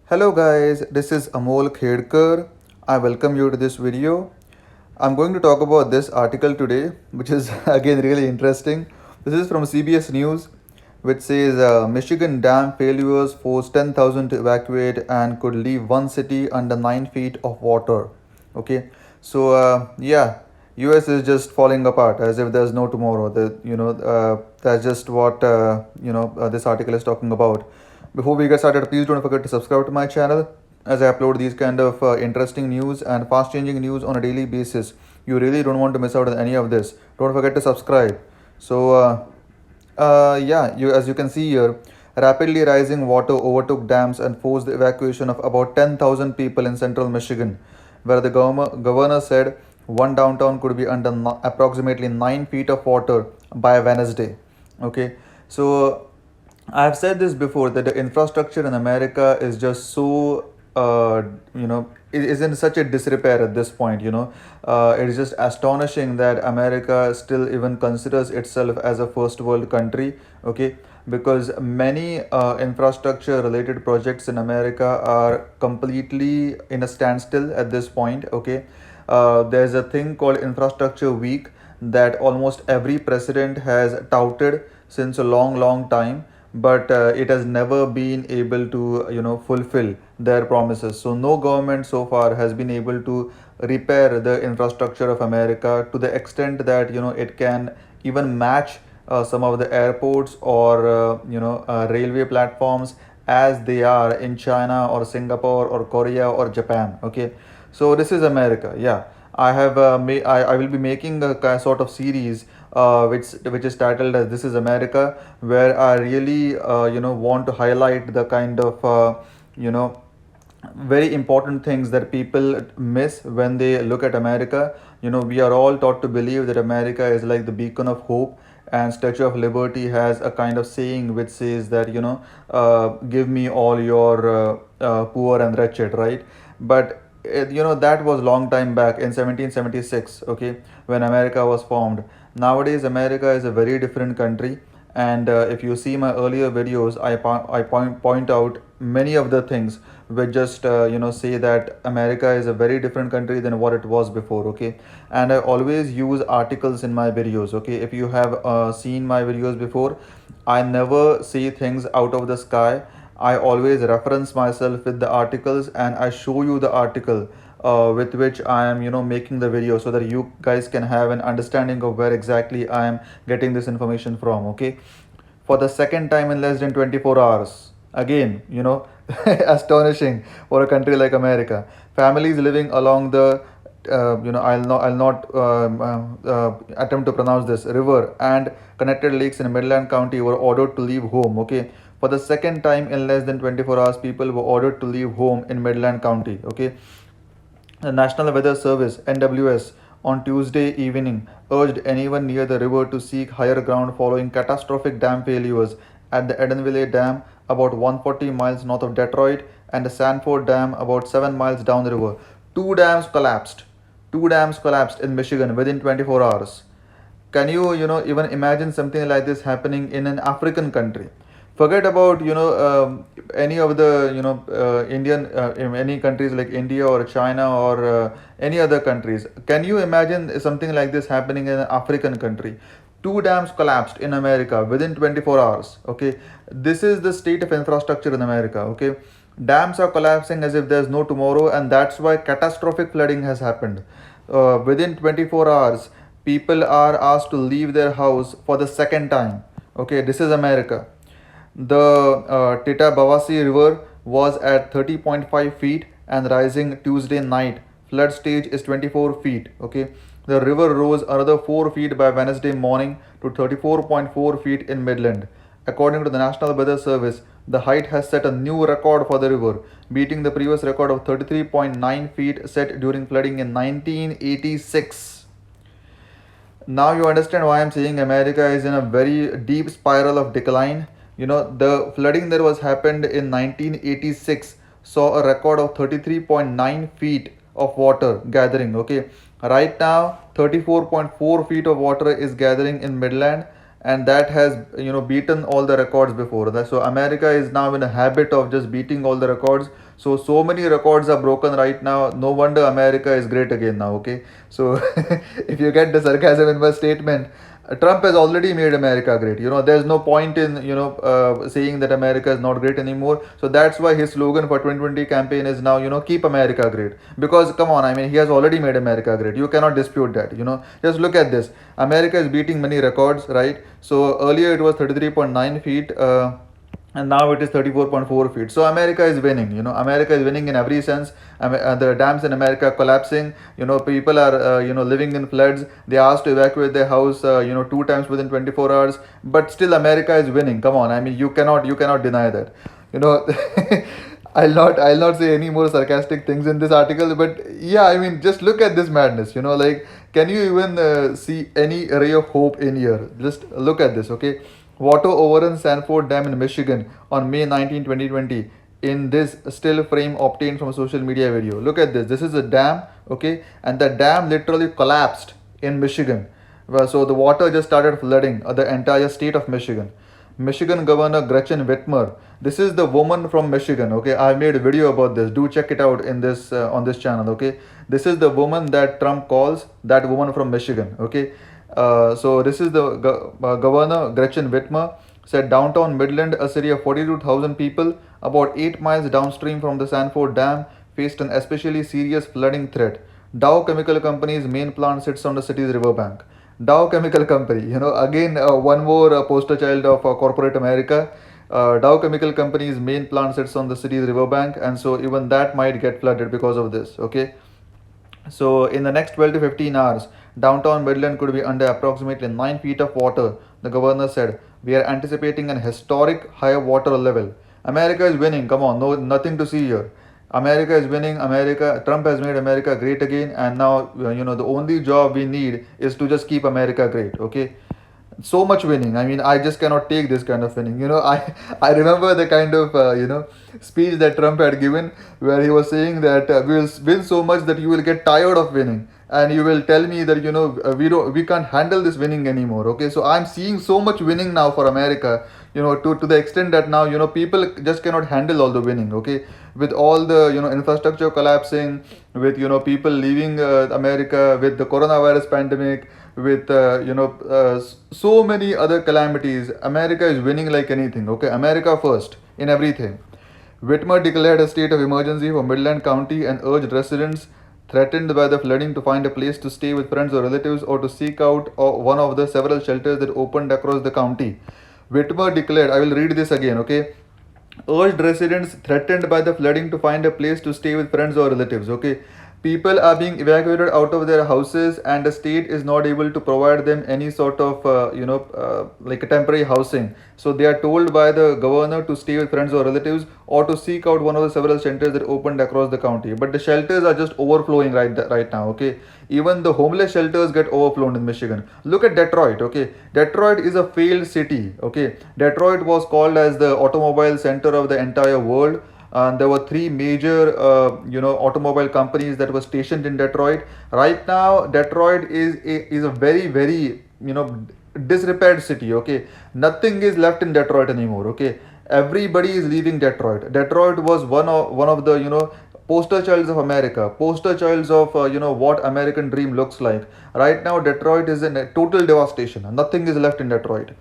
Hello guys, this is Amol Khedkar. I welcome you to this video. I'm going to talk about this article today, which is again really interesting. This is from CBS News, which says Michigan dam failures force 10,000 to evacuate and could leave one city under 9 feet of water. Okay, so yeah, US is just falling apart as if there's no tomorrow. That's just what this article is talking about. Before we get started, please don't forget to subscribe to my channel as I upload these kind of interesting news and fast changing news on a daily basis. You really don't want to miss out on any of this. Don't forget to subscribe. So, yeah, as you can see here, rapidly rising water overtook dams and forced the evacuation of about 10,000 people in central Michigan, where the governor said one downtown could be under approximately 9 feet of water by Wednesday. Okay, so I've said this before that the infrastructure in America is just so is in such a disrepair at this point. It is just astonishing that America still even considers itself as a first world country. Okay, because many infrastructure related projects in America are completely in a standstill at this point. Okay, there's a thing called Infrastructure Week that almost every president has touted since a long time, but it has never been able to fulfill their promises. So no government so far has been able to repair the infrastructure of America to the extent that it can even match some of the airports or railway platforms as they are in China or Singapore or Korea or Japan. Okay, so this is America. Yeah, I will be making a sort of series which is titled as This is America, where I really want to highlight the kind of you know very important things that people miss when they look at America. We are all taught to believe that America is like the beacon of hope, and Statue of Liberty has a kind of saying which says that give me all your poor and wretched, right? But that was long time back in 1776. Okay, when America was formed. Nowadays America is a very different country, and if you see my earlier videos, I point out many of the things which just say that America is a very different country than what it was before. Okay, and I always use articles in my videos. Okay, if you have seen my videos before, I never say things out of the sky. I always reference myself with the articles, and I show you the article with which I am making the video, so that you guys can have an understanding of where exactly I am getting this information from. Okay, for the second time in less than 24 hours, again, astonishing for a country like America. Families living along the I'll not attempt to pronounce this river and connected lakes in Midland County were ordered to leave home. Okay, for the second time in less than 24 hours, people were ordered to leave home in Midland County. Okay, the National Weather Service (NWS) on Tuesday evening urged anyone near the river to seek higher ground following catastrophic dam failures at the Edenville Dam about 140 miles north of Detroit and the Sanford Dam about 7 miles down the river. Two dams collapsed. Two dams collapsed in Michigan within 24 hours. Can you even imagine something like this happening in an African country? Forget about any of the Indian in any countries like India or China or any other countries. Can you imagine something like this happening in an African country? Two dams collapsed in America within 24 hours. Okay, this is the state of infrastructure in America. Okay, dams are collapsing as if there's no tomorrow, and that's why catastrophic flooding has happened. Within 24 hours, people are asked to leave their house for the second time. Okay, this is America. The Tita Bawasi River was at 30.5 feet and rising Tuesday night. Flood stage is 24 feet. Okay, the river rose another 4 feet by Wednesday morning to 34.4 feet in Midland. According to the National Weather Service, the height has set a new record for the river, beating the previous record of 33.9 feet set during flooding in 1986. Now you understand why I'm saying America is in a very deep spiral of decline. The flooding that was happened in 1986 saw a record of 33.9 feet of water gathering. Okay, right now 34.4 feet of water is gathering in Midland, and that has beaten all the records before that. So America is now in a habit of just beating all the records. So many records are broken right now. No wonder America is great again now. Okay, so if you get the sarcasm in my statement, Trump has already made America great. There's no point in saying that America is not great anymore. So that's why his slogan for 2020 campaign is now keep America great. Because come on, I mean he has already made America great. You cannot dispute that. Just look at this. America is beating many records, right? So earlier it was 33.9 feet. And now it is 34.4 feet. So America is winning. America is winning in every sense. The dams in America are collapsing. People are living in floods. They are asked to evacuate their house 2 times within 24 hours. But still America is winning. Come on, I mean you cannot deny that. you know I'll not say any more sarcastic things in this article, but yeah, I mean just look at this madness. Like, can you even see any ray of hope in here? Just look at this. Okay, water overruns Sanford Dam in Michigan on May 19, 2020. In this still frame obtained from a social media video, look at this. This is a dam, okay, and the dam literally collapsed in Michigan. Well, so the water just started flooding the entire state of Michigan. Michigan Governor Gretchen Whitmer. This is the woman from Michigan. Okay, I made a video about this. Do check it out in this on this channel. Okay, this is the woman that Trump calls that woman from Michigan. Okay, so this is the Governor Gretchen Whitmer said downtown Midland, a city of 42,000 people, about 8 miles downstream from the Sanford Dam, faced an especially serious flooding threat. Dow Chemical Company's main plant sits on the city's riverbank. Dow Chemical Company, again one more poster child of corporate America. Dow Chemical Company's main plant sits on the city's riverbank, and so even that might get flooded because of this. Okay, so in the next 12 to 15 hours, downtown Midland could be under approximately 9 feet of water, the governor said. We are anticipating an historic high water level. America is winning. Come on, no, nothing to see here. America is winning. Trump has made America great again, and now the only job we need is to just keep America great. Okay, so much winning. I mean, I just cannot take this kind of winning. I remember the kind of speech that Trump had given, where he was saying that we will win so much that you will get tired of winning, and you will tell me that we can't handle this winning anymore. Okay, so I'm seeing so much winning now for America. To the extent that now people just cannot handle all the winning. Okay, with all the infrastructure collapsing, with people leaving America, with the coronavirus pandemic, with so many other calamities, America is winning like anything. Okay, America first in everything. Whitmer declared a state of emergency for Midland County and urged residents threatened by the flooding to find a place to stay with friends or relatives or to seek out one of the several shelters that opened across the county. Whitmer declared, I will read this again, okay? Urged residents threatened by the flooding to find a place to stay with friends or relatives, okay? People are being evacuated out of their houses, and the state is not able to provide them any sort of like a temporary housing. So they are told by the governor to stay with friends or relatives or to seek out one of the several shelters that opened across the county. But the shelters are just overflowing right now. Okay, even the homeless shelters get overflown in Michigan. Look at Detroit. Okay, Detroit is a failed city. Okay, Detroit was called as the automobile center of the entire world. And there were three major automobile companies that were stationed in Detroit. Right now Detroit is a very very disrepaired city. Okay, nothing is left in Detroit anymore. Okay, everybody is leaving Detroit. Detroit was one of the poster childs of America, poster childs of what American dream looks like. Right now Detroit is in a total devastation. Nothing is left in Detroit.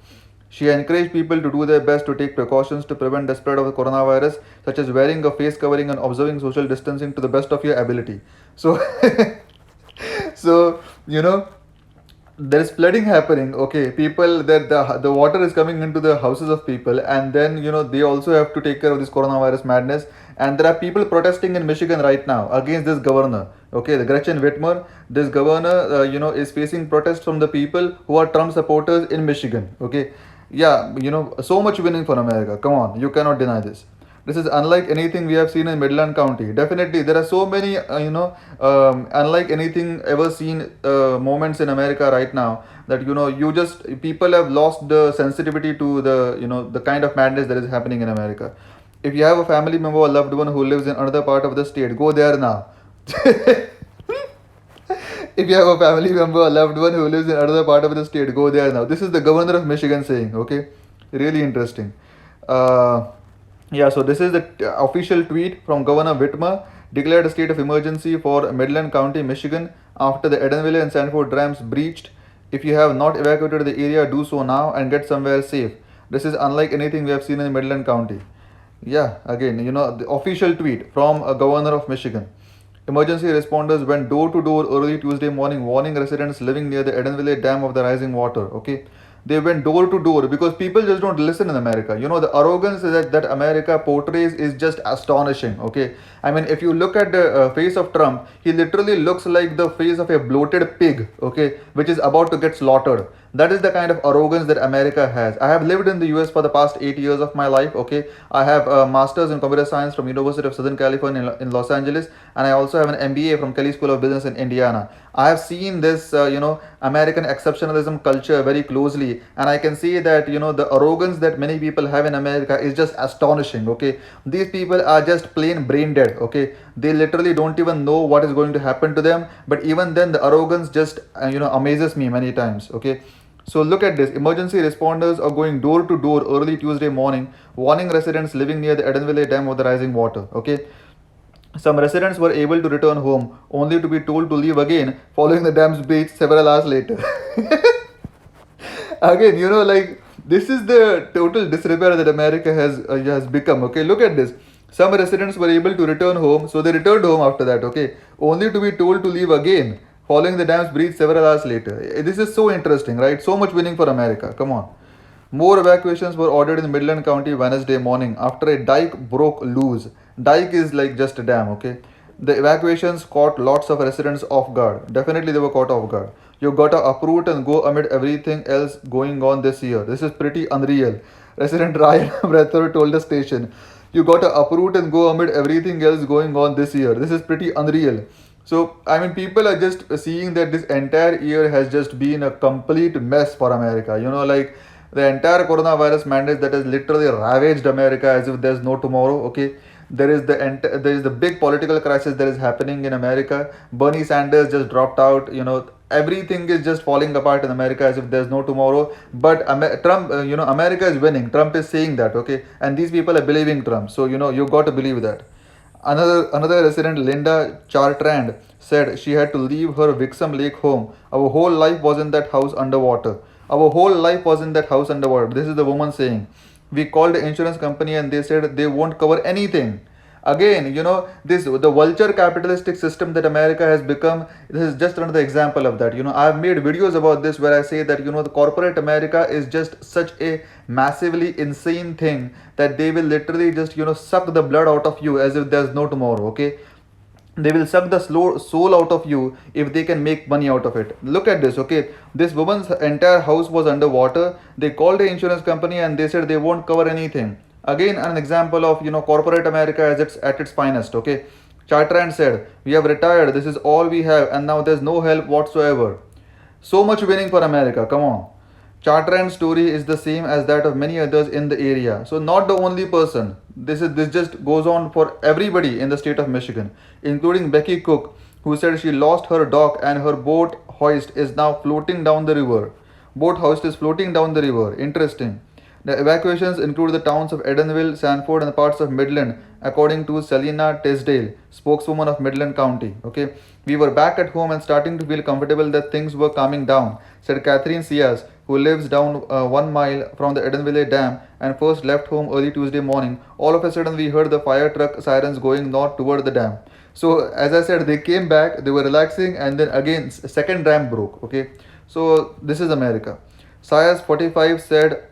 She encouraged people to do their best to take precautions to prevent the spread of the coronavirus, such as wearing a face covering and observing social distancing to the best of your ability. So, so there is flooding happening. Okay, people that the water is coming into the houses of people, and then they also have to take care of this coronavirus madness. And there are people protesting in Michigan right now against this governor. Okay, the Gretchen Whitmer, this governor is facing protests from the people who are Trump supporters in Michigan. Okay, yeah, so much winning for America. Come on, you cannot deny this. This is unlike anything we have seen in Midland County. Definitely, there are so many, unlike anything ever seen moments in America right now, that people have lost the sensitivity to the kind of madness that is happening in America. If you have a family member or loved one who lives in another part of the state, go there now. If you have a family member, a loved one who lives in another part of the state, go there now. This is the governor of Michigan saying, okay? Really interesting. Uh, yeah, so this is the official tweet from Governor Whitmer, declared a state of emergency for Midland County, Michigan, after the Edenville and Sanford dams breached. If you have not evacuated the area, do so now and get somewhere safe. This is unlike anything we have seen in Midland County. Yeah, again, the official tweet from a governor of Michigan. Emergency responders went door to door early Tuesday morning, warning residents living near the Edenville Dam of the rising water. Okay, they went door to door because people just don't listen in America. The arrogance that America portrays is just astonishing. Okay, I mean, if you look at the face of Trump, he literally looks like the face of a bloated pig. Okay, which is about to get slaughtered. That is the kind of arrogance that America has. I have lived in the US for the past 8 years of my life. Okay, I have a master's in computer science from University of Southern California in Los Angeles, and I also have an MBA from Kelly School of Business in Indiana. I have seen this American exceptionalism culture very closely, and I can see that the arrogance that many people have in America is just astonishing. Okay, these people are just plain brain dead. Okay, they literally don't even know what is going to happen to them, but even then the arrogance just amazes me many times. Okay, so look at this. Emergency responders are going door to door early Tuesday morning, warning residents living near the Edenville Dam of the rising water. Okay. Some residents were able to return home, only to be told to leave again following the dam's breach several hours later. Again, like this is the total disrepair that America has become. Okay, look at this. Some residents were able to return home, so they returned home after that. Okay, only to be told to leave again following the dam's breach several hours later. This is so interesting, right? So much winning for America. Come on. More evacuations were ordered in Midland County Wednesday morning after a dike broke loose. Dike is like just a dam, okay? The evacuations caught lots of residents off guard. Definitely they were caught off guard. You gotta uproot and go amid everything else going on this year. This is pretty unreal. Resident Ryan Brether told the station. You gotta uproot and go amid everything else going on this year. This is pretty unreal. So, I mean, people are just seeing that this entire year has just been a complete mess for America. Like the entire coronavirus mandate that has literally ravaged America as if there's no tomorrow. Okay, there is the big political crisis that is happening in America. Bernie Sanders just dropped out. Everything is just falling apart in America as if there's no tomorrow. But Trump, America is winning. Trump is saying that. Okay, and these people are believing Trump. So you got to believe that. Another resident, Linda Chartrand, said she had to leave her Wixom Lake home. Our whole life was in that house underwater. Our whole life was in that house underwater. This is the woman saying. We called the insurance company and they said they won't cover anything. Again, this the vulture capitalistic system that America has become. This is just another example of that. I've made videos about this where I say that the corporate America is just such a massively insane thing that they will literally just suck the blood out of you as if there's no tomorrow. Okay, they will suck the soul out of you if they can make money out of it. Look at this. Okay, this woman's entire house was underwater. They called the insurance company and they said they won't cover anything. Again, an example of corporate America as it's at its finest. Okay, Chartrand said, we have retired, this is all we have, and now there's no help whatsoever. So much winning for America, come on. Chartrand's story is the same as that of many others in the area. So not the only person. This just goes on for everybody in the state of Michigan, including Becky Cook, who said she lost her dock and her boat hoist is now floating down the river. Boat hoist is floating down the river. Interesting. The evacuations include the towns of Edenville, Sanford, and parts of Midland, according to Selina Tisdale, spokeswoman of Midland County. Okay, we were back at home and starting to feel comfortable that things were calming down, said Catherine Sias, who lives down 1 mile from the Edenville Dam and first left home early Tuesday morning. All of a sudden, we heard the fire truck sirens going north toward the dam. So, as I said, they came back, they were relaxing, and then again, second dam broke. Okay, so this is America. Sias 45 said.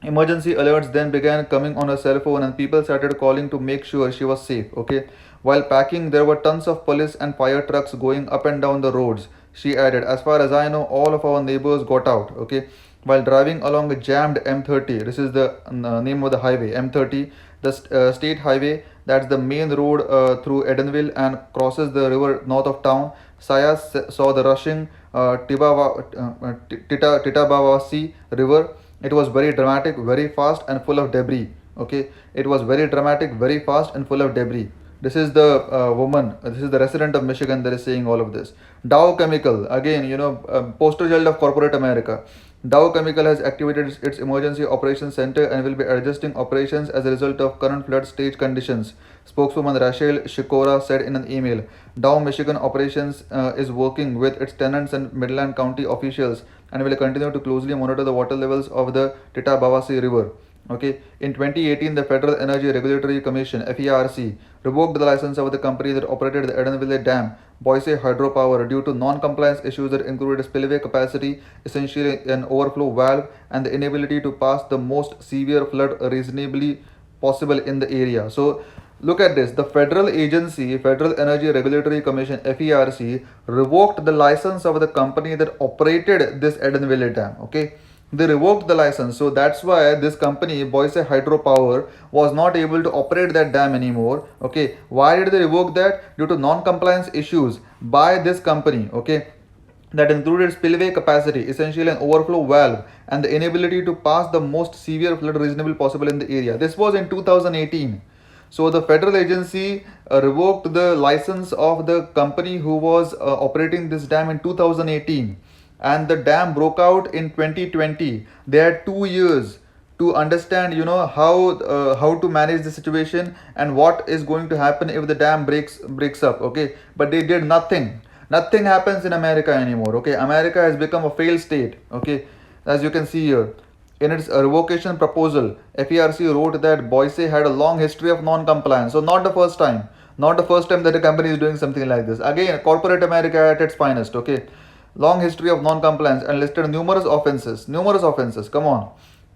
Emergency alerts then began coming on her cell phone and people started calling to make sure she was safe. Okay. While packing, there were tons of police and fire trucks going up and down the roads. She added, as far as I know, all of our neighbors got out. Okay. While driving along a jammed M30, this is the name of the highway, M30, the state highway, that's the main road through Edenville and crosses the river north of town. Sayas saw the rushing Titabawasi river. It was very dramatic, very fast, and full of debris. Okay, it was very dramatic, very fast, and full of debris. This is the woman, this is the resident of Michigan that is saying all of this. Dow Chemical, again, poster child of corporate America. Dow Chemical has activated its emergency operations center and will be adjusting operations as a result of current flood stage conditions. Spokeswoman Rachel Shikora said in an email. Dow Michigan operations is working with its tenants and Midland County officials and will continue to closely monitor the water levels of the Tittabawassee River. Okay, in 2018, the Federal Energy Regulatory Commission (FERC) revoked the license of the company that operated the Edenville Dam, Boise Hydropower, due to non-compliance issues that included spillway capacity, essentially an overflow valve, and the inability to pass the most severe flood reasonably possible in the area. So, look at this: the federal agency, Federal Energy Regulatory Commission (FERC), revoked the license of the company that operated this Edenville Dam. Okay, they revoked the license, so that's why this company Boise Hydropower was not able to operate that dam anymore. Okay, why did they revoke that? Due to non-compliance issues by this company. Okay, that included spillway capacity, essentially an overflow valve, and the inability to pass the most severe flood reasonable possible in the area. This was in 2018. So the federal agency revoked the license of the company who was operating this dam in 2018, and the dam broke out in 2020. They had 2 years to understand, how to manage the situation and what is going to happen if the dam breaks up. Okay, but they did nothing. Nothing happens in America anymore. Okay, America has become a failed state. Okay, as you can see here. In its revocation proposal, FERC wrote that Boise had a long history of non-compliance. So not the first time. Not the first time that a company is doing something like this. Again, corporate America at its finest. Okay, long history of non-compliance and listed numerous offenses. Numerous offenses. Come on.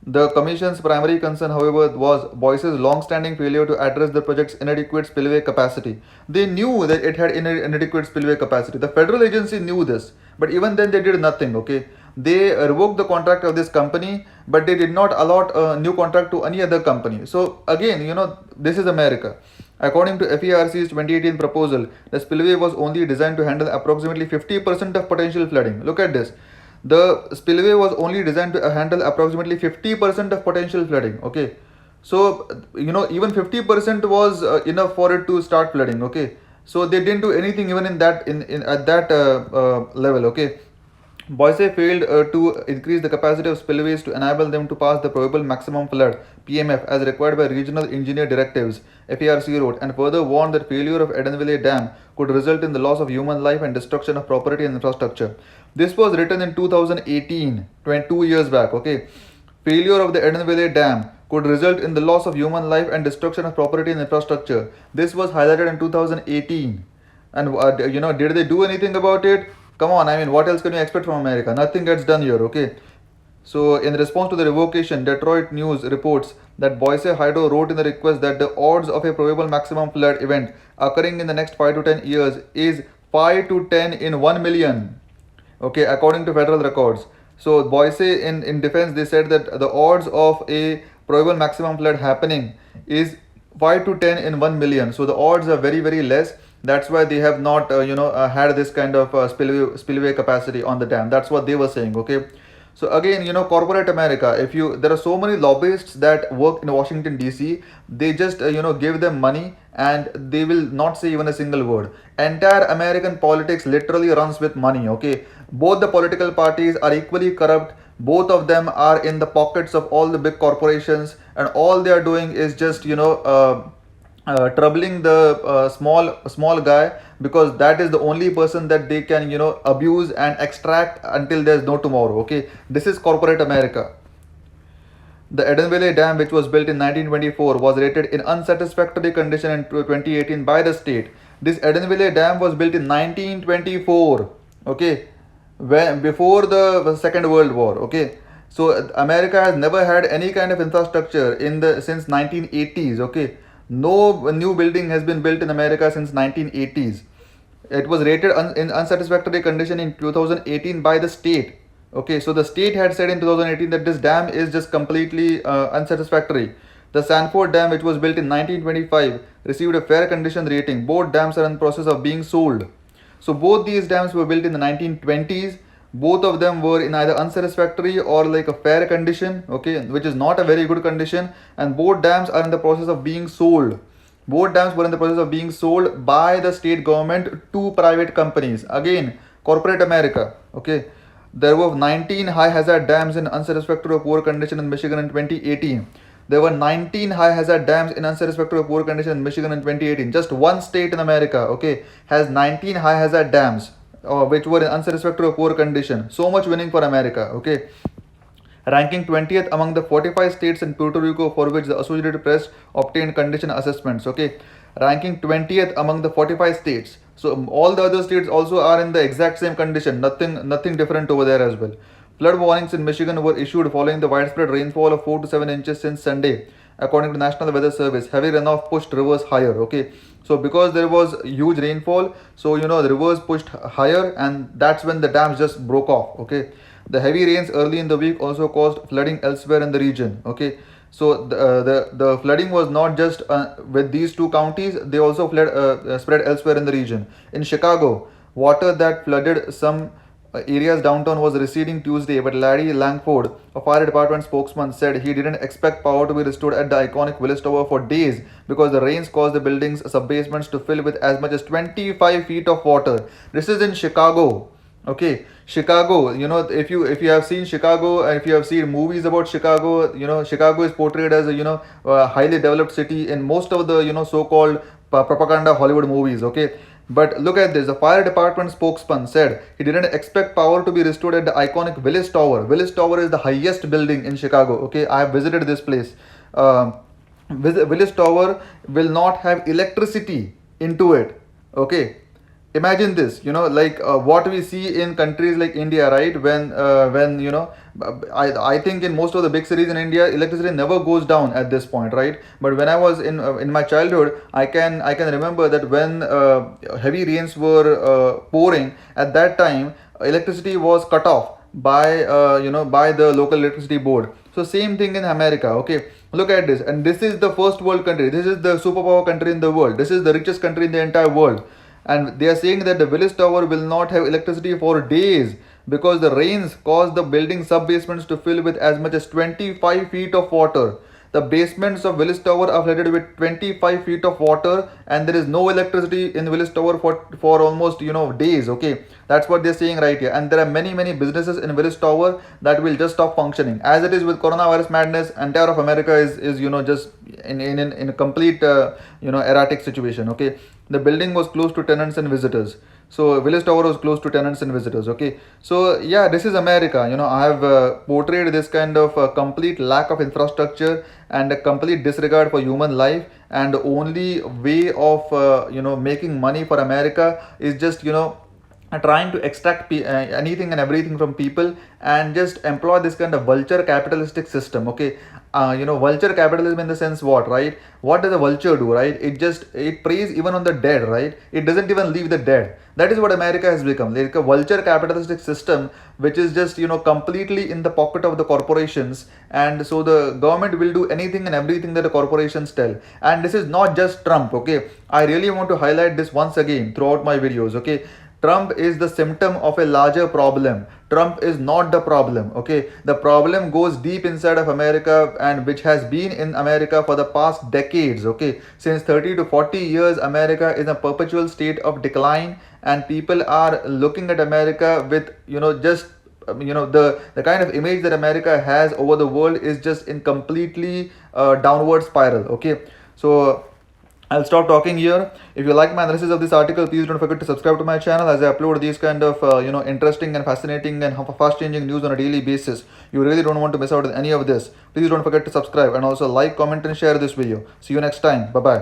The Commission's primary concern, however, was Boise's long-standing failure to address the project's inadequate spillway capacity. They knew that it had inadequate spillway capacity. The federal agency knew this, but even then they did nothing. Okay, they revoked the contract of this company, but they did not allot a new contract to any other company. So again, this is America. According to FERC's 2018 proposal, the spillway was only designed to handle approximately 50% of potential flooding. Look at this. The spillway was only designed to handle approximately 50% of potential flooding. Okay, so even 50% was enough for it to start flooding. Okay, so they didn't do anything even in that in at that level. Okay, Boise failed to increase the capacity of spillways to enable them to pass the probable maximum flood (PMF) as required by regional engineer directives, FERC wrote, and further warned that failure of Edenville Dam could result in the loss of human life and destruction of property and infrastructure. This was written in 2018, 22 years back. Okay, failure of the Edenville Dam could result in the loss of human life and destruction of property and infrastructure. This was highlighted in 2018, and did they do anything about it? Come on, I mean, what else can you expect from America? Nothing gets done here. Okay. So, in response to the revocation, Detroit News reports that Boise Hydro wrote in the request that the odds of a probable maximum flood event occurring in the next 5 to 10 years is 5 to 10 in 1 million. Okay, according to federal records. So, Boise, in defense, they said that the odds of a probable maximum flood happening is 5 to 10 in 1 million. So, the odds are very, very less. That's why they have not, had this kind of spillway capacity on the dam. That's what they were saying. Okay. So again, corporate America, there are so many lobbyists that work in Washington DC, they just, give them money and they will not say even a single word. Entire American politics literally runs with money. Okay. Both the political parties are equally corrupt. Both of them are in the pockets of all the big corporations, and all they are doing is just, troubling the small guy, because that is the only person that they can abuse and extract until there's no tomorrow. Okay, this is corporate America. The Edenville Dam, which was built in 1924, was rated in unsatisfactory condition in 2018 by the state. This Edenville Dam was built in 1924. Okay, before the Second World War. Okay, so America has never had any kind of infrastructure since 1980s. Okay, no new building has been built in America since 1980s. It was rated in unsatisfactory condition in 2018 by the state. Okay, so the state had said in 2018 that this dam is just completely unsatisfactory. The Sanford Dam, which was built in 1925, received a fair condition rating. Both dams are in the process of being sold. So both these dams were built in the 1920s. Both of them were in either unsatisfactory or like a fair condition, okay, which is not a very good condition, and both dams are in the process of being sold. Both dams were in the process of being sold by the state government to private companies. Again, corporate America. Okay. There were 19 high hazard dams in unsatisfactory or poor condition in Michigan in 2018. There were 19 high hazard dams in unsatisfactory or poor condition in Michigan in 2018. Just one state in America, okay, has 19 high hazard dams which were in unsatisfactory or poor condition. So much winning for America, okay. Ranking 20th among the 45 states in Puerto Rico for which the Associated Press obtained condition assessments, okay. Ranking 20th among the 45 states. So all the other states also are in the exact same condition. Nothing different over there as well. Flood warnings in Michigan were issued following the widespread rainfall of 4 to 7 inches since Sunday, according to National Weather Service. Heavy runoff pushed rivers higher. Okay, so because there was huge rainfall, so the rivers pushed higher, and that's when the dams just broke off. Okay, the heavy rains early in the week also caused flooding elsewhere in the region. Okay, so the flooding was not just with these two counties; they also spread elsewhere in the region. In Chicago, water that flooded some areas downtown was receding Tuesday, but Larry Langford, a fire department spokesman, said he didn't expect power to be restored at the iconic Willis Tower for days because the rains caused the building's subbasements to fill with as much as 25 feet of water. This is in Chicago. Okay, Chicago. If you have seen Chicago and if you have seen movies about Chicago, Chicago is portrayed as a highly developed city in most of the so-called propaganda Hollywood movies. Okay, but look at this. The fire department spokesman said he didn't expect power to be restored at the iconic Willis Tower. Willis Tower is the highest building in Chicago. Okay, I have visited this place. Willis Tower will not have electricity into it. Okay, imagine this, like what we see in countries like India, right? When I think in most of the big cities in India, electricity never goes down at this point, right? But when I was in my childhood, I can remember that when heavy rains were pouring at that time, electricity was cut off by the local electricity board. So same thing in America. Okay, look at this, and this is the first world country, this is the superpower country in the world, this is the richest country in the entire world, and they are saying that the Willis Tower will not have electricity for days because the rains caused the building sub-basements to fill with as much as 25 feet of water. The basements of Willis Tower are flooded with 25 feet of water, and there is no electricity in Willis Tower for almost days. Okay, that's what they're saying right here. And there are many businesses in Willis Tower that will just stop functioning. As it is with coronavirus madness, entire of America is just in a complete erratic situation. Okay, the building was closed to tenants and visitors. So Willis Tower was closed to tenants and visitors. Okay, so yeah, this is America. I have portrayed this kind of complete lack of infrastructure and a complete disregard for human life, and the only way of making money for America is just trying to extract anything and everything from people and just employ this kind of vulture capitalistic system. Okay, vulture capitalism in the sense what, right? What does a vulture do, right? It preys even on the dead, right? It doesn't even leave the dead. That is what America has become, like a vulture capitalistic system, which is just completely in the pocket of the corporations, and so the government will do anything and everything that the corporations tell. And this is not just Trump. Okay, I really want to highlight this once again throughout my videos. Okay, Trump is the symptom of a larger problem. Trump is not the problem. Okay, the problem goes deep inside of America, and which has been in America for the past decades. Okay, since 30 to 40 years, America is in a perpetual state of decline, and people are looking at America with just the kind of image that America has over the world is just in completely downward spiral. Okay, so I'll stop talking here. If you like my analysis of this article, please don't forget to subscribe to my channel as I upload these kind of interesting and fascinating and fast-changing news on a daily basis. You really don't want to miss out on any of this. Please don't forget to subscribe and also like, comment, and share this video. See you next time. Bye bye.